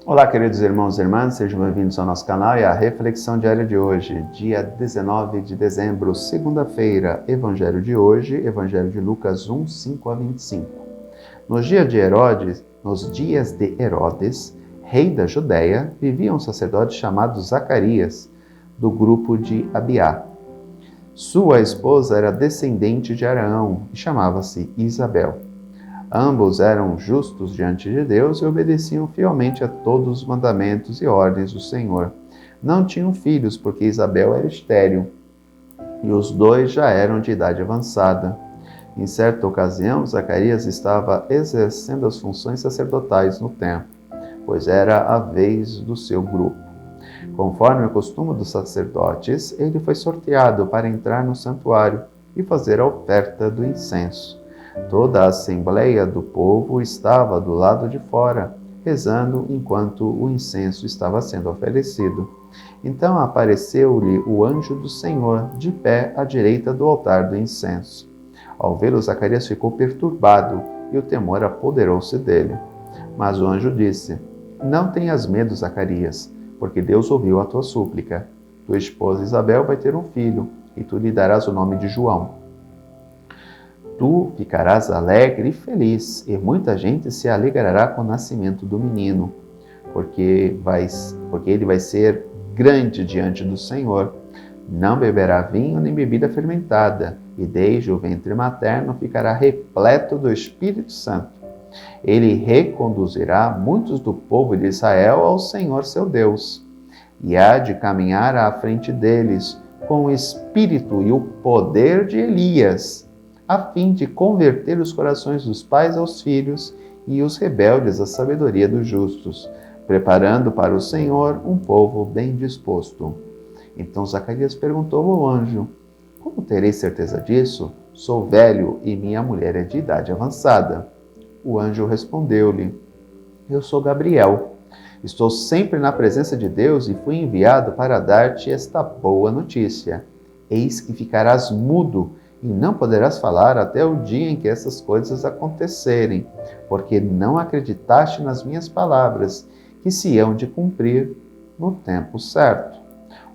Olá, queridos irmãos e irmãs, sejam bem-vindos ao nosso canal e à reflexão diária de hoje, dia 19 de dezembro, segunda-feira. Evangelho de hoje, Evangelho de Lucas 1, 5 a 25. Nos dias de Herodes, rei da Judéia, vivia um sacerdote chamado Zacarias, do grupo de Abiá. Sua esposa era descendente de Araão e chamava-se Isabel. Ambos eram justos diante de Deus e obedeciam fielmente a todos os mandamentos e ordens do Senhor. Não tinham filhos, porque Isabel era estéril, e os dois já eram de idade avançada. Em certa ocasião, Zacarias estava exercendo as funções sacerdotais no templo, pois era a vez do seu grupo. Conforme o costume dos sacerdotes, ele foi sorteado para entrar no santuário e fazer a oferta do incenso. Toda a assembleia do povo estava do lado de fora, rezando enquanto o incenso estava sendo oferecido. Então apareceu-lhe o anjo do Senhor, de pé à direita do altar do incenso. Ao vê-lo, Zacarias ficou perturbado e o temor apoderou-se dele. Mas o anjo disse: Não tenhas medo, Zacarias, porque Deus ouviu a tua súplica. Tua esposa Isabel vai ter um filho, e tu lhe darás o nome de João. Tu ficarás alegre e feliz, e muita gente se alegrará com o nascimento do menino, porque ele vai ser grande diante do Senhor. Não beberá vinho nem bebida fermentada, e desde o ventre materno ficará repleto do Espírito Santo. Ele reconduzirá muitos do povo de Israel ao Senhor seu Deus, e há de caminhar à frente deles com o espírito e o poder de Elias, a fim de converter os corações dos pais aos filhos e os rebeldes à sabedoria dos justos, preparando para o Senhor um povo bem disposto. Então Zacarias perguntou ao anjo: Como terei certeza disso? Sou velho e minha mulher é de idade avançada. O anjo respondeu-lhe: Eu sou Gabriel. Estou sempre na presença de Deus e fui enviado para dar-te esta boa notícia. Eis que ficarás mudo e não poderás falar até o dia em que essas coisas acontecerem, porque não acreditaste nas minhas palavras, que se hão de cumprir no tempo certo.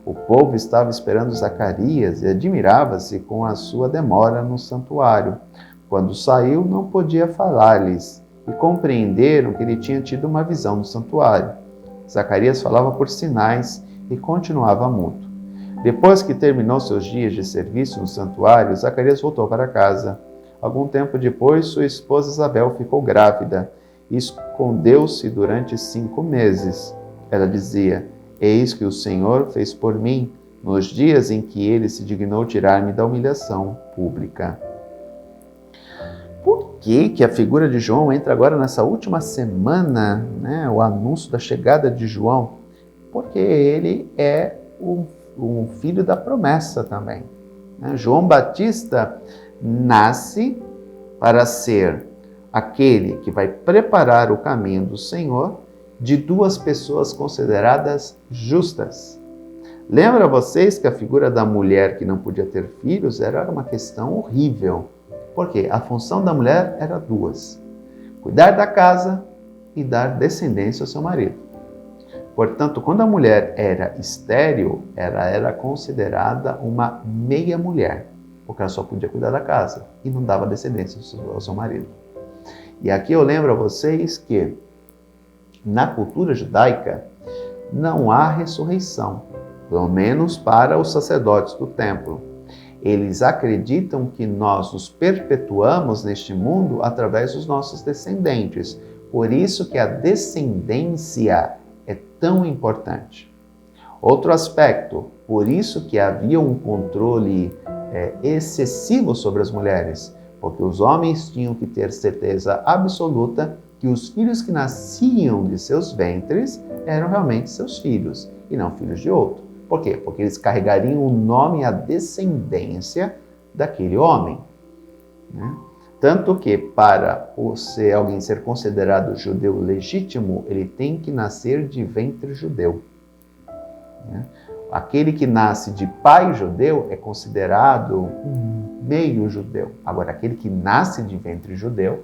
O povo estava esperando Zacarias e admirava-se com a sua demora no santuário. Quando saiu, não podia falar-lhes, e compreenderam que ele tinha tido uma visão no santuário. Zacarias falava por sinais e continuava mudo. Depois que terminou seus dias de serviço no santuário, Zacarias voltou para casa. Algum tempo depois, sua esposa Isabel ficou grávida e escondeu-se durante 5 meses. Ela dizia: Eis que o Senhor fez por mim nos dias em que ele se dignou tirar-me da humilhação pública. Por que a figura de João entra agora nessa última semana, o anúncio da chegada de João? Porque ele é um filho da promessa também. João Batista nasce para ser aquele que vai preparar o caminho do Senhor de 2 pessoas consideradas justas. Lembra vocês que a figura da mulher que não podia ter filhos era uma questão horrível. Por quê? A função da mulher era 2: cuidar da casa e dar descendência ao seu marido. Portanto, quando a mulher era estéril, ela era considerada uma meia mulher, porque ela só podia cuidar da casa e não dava descendência ao seu marido. E aqui eu lembro a vocês que na cultura judaica não há ressurreição, pelo menos para os sacerdotes do templo. Eles acreditam que nós nos perpetuamos neste mundo através dos nossos descendentes. Por isso que a descendência é tão importante. Outro aspecto, por isso que havia um controle excessivo sobre as mulheres, porque os homens tinham que ter certeza absoluta que os filhos que nasciam de seus ventres eram realmente seus filhos e não filhos de outro. Por quê? Porque eles carregariam o nome e a descendência daquele homem. Tanto que para alguém ser considerado judeu legítimo, ele tem que nascer de ventre judeu. Aquele que nasce de pai judeu é considerado meio judeu. Agora, aquele que nasce de ventre judeu,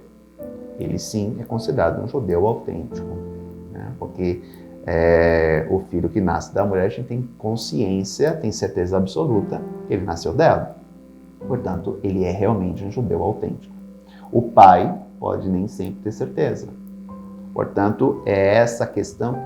ele sim é considerado um judeu autêntico. né? Porque o filho que nasce da mulher, a gente tem consciência, tem certeza absoluta que ele nasceu dela. Portanto, ele é realmente um judeu autêntico. O pai pode nem sempre ter certeza. Portanto, é essa questão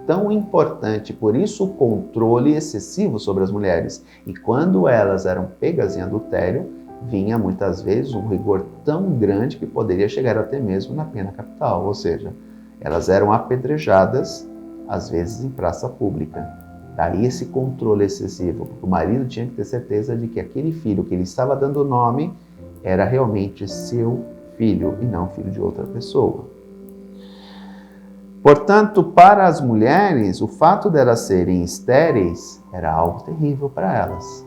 tão importante, por isso o controle excessivo sobre as mulheres. E quando elas eram pegas em adultério, vinha muitas vezes um rigor tão grande que poderia chegar até mesmo na pena capital, ou seja, elas eram apedrejadas, às vezes em praça pública. Daí esse controle excessivo, porque o marido tinha que ter certeza de que aquele filho que ele estava dando nome era realmente seu filho e não filho de outra pessoa. Portanto, para as mulheres, o fato de elas serem estéreis era algo terrível para elas.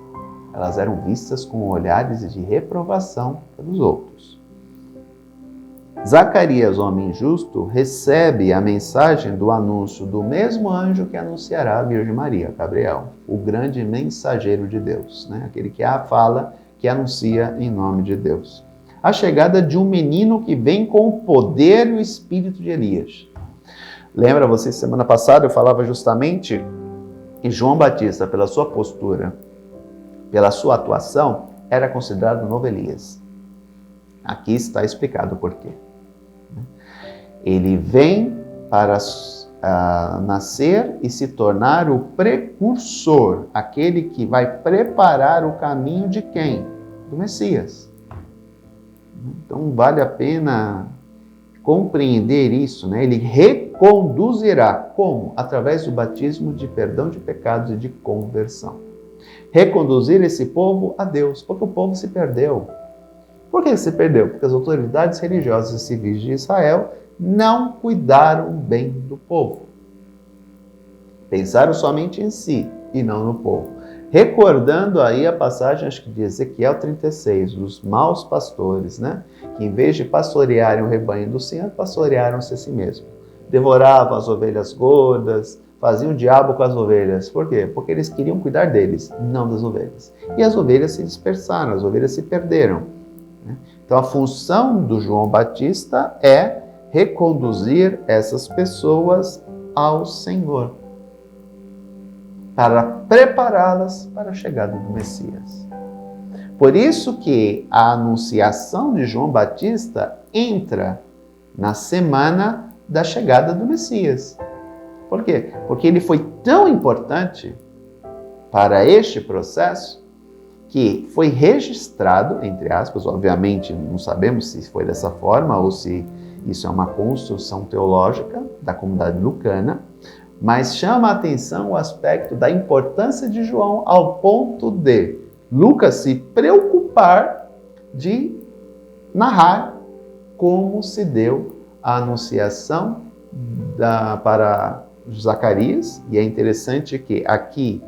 Elas eram vistas com olhares de reprovação pelos outros. Zacarias, homem justo, recebe a mensagem do anúncio do mesmo anjo que anunciará a Virgem Maria, Gabriel, o grande mensageiro de Deus, né? Aquele que a fala, que anuncia em nome de Deus. A chegada de um menino que vem com o poder e o espírito de Elias. Lembra vocês, semana passada eu falava justamente que João Batista, pela sua postura, pela sua atuação, era considerado o novo Elias. Aqui está explicado o porquê. Ele vem para nascer e se tornar o precursor, aquele que vai preparar o caminho de quem? Do Messias. Então vale a pena compreender isso, né? Ele reconduzirá, como? Através do batismo de perdão de pecados e de conversão. Reconduzir esse povo a Deus, porque o povo se perdeu. Por que se perdeu? Porque as autoridades religiosas e civis de Israel não cuidaram bem do povo. Pensaram somente em si e não no povo. Recordando aí a passagem, acho que de Ezequiel 36, dos maus pastores, né? Que em vez de pastorearem o rebanho do Senhor, pastorearam-se a si mesmos. Devoravam as ovelhas gordas, faziam o diabo com as ovelhas. Por quê? Porque eles queriam cuidar deles, não das ovelhas. E as ovelhas se dispersaram, as ovelhas se perderam. Então a função do João Batista é reconduzir essas pessoas ao Senhor, para prepará-las para a chegada do Messias. Por isso que a anunciação de João Batista entra na semana da chegada do Messias. Por quê? Porque ele foi tão importante para este processo que foi registrado, entre aspas, obviamente não sabemos se foi dessa forma ou se isso é uma construção teológica da comunidade lucana, mas chama a atenção o aspecto da importância de João ao ponto de Lucas se preocupar de narrar como se deu a anunciação para Zacarias, e é interessante que aqui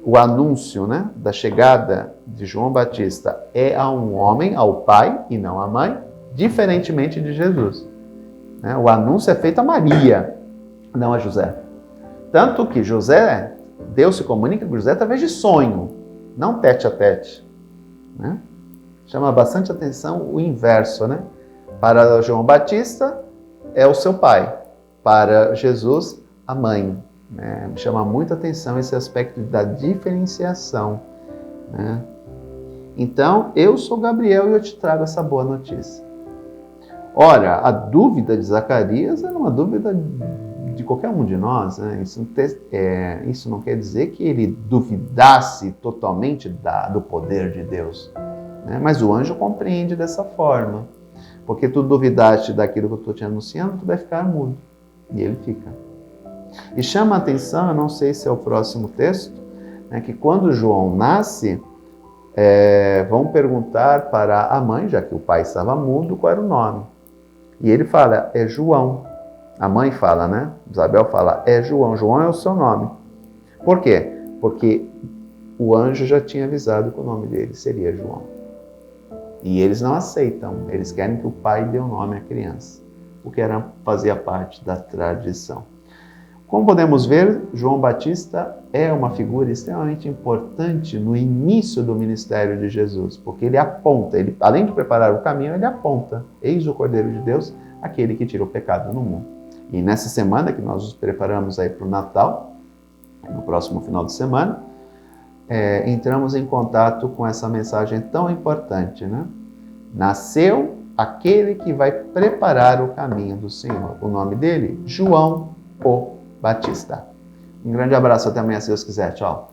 o anúncio, né, da chegada de João Batista é a um homem, ao pai e não à mãe, diferentemente de Jesus. O anúncio é feito a Maria, não a José. Tanto que José, Deus se comunica com José através de sonho, não tete a tete. Né? Chama bastante atenção o inverso. Né? Para João Batista, é o seu pai. Para Jesus, a mãe. Chama muita atenção esse aspecto da diferenciação. Né? Então, eu sou Gabriel e eu te trago essa boa notícia. Ora, a dúvida de Zacarias era uma dúvida de qualquer um de nós. Né? Isso não quer dizer que ele duvidasse totalmente do poder de Deus. Né? Mas o anjo compreende dessa forma. Porque tu duvidaste daquilo que eu estou te anunciando, tu vai ficar mudo. E ele fica. E chama a atenção, eu não sei se é o próximo texto, né, que quando João nasce, vão perguntar para a mãe, já que o pai estava mudo, qual era o nome. E ele fala, é João. A mãe fala, né? Isabel fala, é João. João é o seu nome. Por quê? Porque o anjo já tinha avisado que o nome dele seria João. E eles não aceitam. Eles querem que o pai dê o nome à criança. O que fazia parte da tradição. Como podemos ver, João Batista é uma figura extremamente importante no início do ministério de Jesus, porque ele aponta, além de preparar o caminho, ele aponta, eis o Cordeiro de Deus, aquele que tira o pecado no mundo. E nessa semana que nós nos preparamos aí para o Natal, no próximo final de semana, entramos em contato com essa mensagem tão importante, né? Nasceu aquele que vai preparar o caminho do Senhor. O nome dele? João o Batista. Um grande abraço, até amanhã, se Deus quiser. Tchau.